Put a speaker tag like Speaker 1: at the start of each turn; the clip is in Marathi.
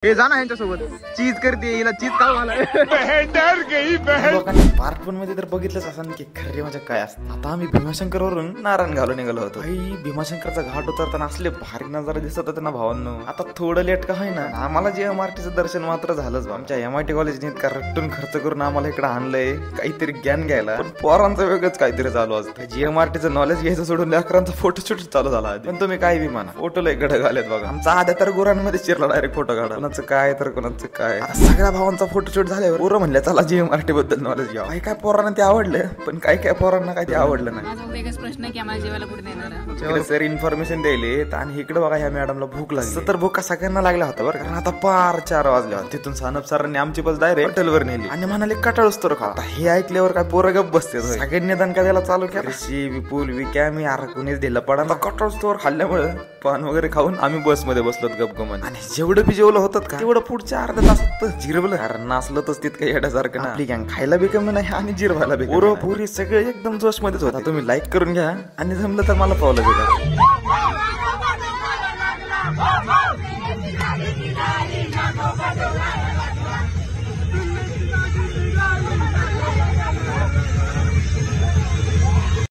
Speaker 1: हे जा ना यांच्यासोबत चीज करते हिला चीज खाऊ घाला.
Speaker 2: लोकांनी पार्ट 1 मध्ये तर बघितलंच असं की खरे म्हणजे काय असतं. आता आम्ही भीमाशंकर वरून नारायण घालून निघालो होतो. भीमाशंकरचा घाट उतरताना असले भारी नजारा दिसत होते ना भावांनो. आता थोडं लेट का होईना आम्हाला जे MRTचं दर्शन मात्र झालंच. आमच्या MIT कॉलेजने इतका रट्टून खर्च करून आम्हाला इकडे आणलंय काहीतरी ज्ञान घ्यायला. पण पोरांचं वेगळंच काहीतरी चालू असतं. GMRTचं नॉलेज घ्यायचं सोडून लेकरांचा फोटोशूट चालू झाला. पण तुम्ही काय बी म्हणा फोटो लय गड घालेत बघा. आमचा आद्या तर गुरांमध्ये चिरला डायरेक्ट फोटो काढा. कोणाचं काय तर कोणाचं काय. आता सगळ्या भावांचा फोटोशूट झाल्यावर पोरं म्हणले चला GMRT बद्दल नॉलेज घ्या. काय पोरांना ते आवडलं पण काय काय पोरांना काय ते आवडलं नाही.
Speaker 3: माझा एकच प्रश्न आहे की आम्हाला जेवायला कुठे देणार.
Speaker 2: सर इन्फॉर्मेशन द्यायले आणि इकडे बघा ह्या मॅडमला भूक लागली. तर भूक सगळ्यांना लागला होता बरं. कारण आता पार 4 वाजले होते. तिथून सानप सरांनी आमची बस डायरेक्ट हॉटेलवर नेली आणि म्हणाले कटाळूच तर खा. हे ऐकल्यावर काय पोरं गप बसते. सगळ्यांनी निदान का त्याला चालू केलं. विपुल विकॅमी यार कुणीच दिलं पडा कटाळूच तर खाल्ल्यामुळे पान वगैरे खाऊन आम्ही बसमध्ये बसलो गपगमन. आणि जेवढं बी जेवलं होतं का तेवढं पुढच्या अर्ध्या तासात जिरवलं. कारण नाचलं तर तितकं येण्यासारखं ना. आपली गँग खायला बी कमी नाही आणि जिरवायला बी. पुरी सगळे एकदम जोश मध्येच होता. तुम्ही लाईक करून घ्या आणि जमलं तर मला फॉलो करा.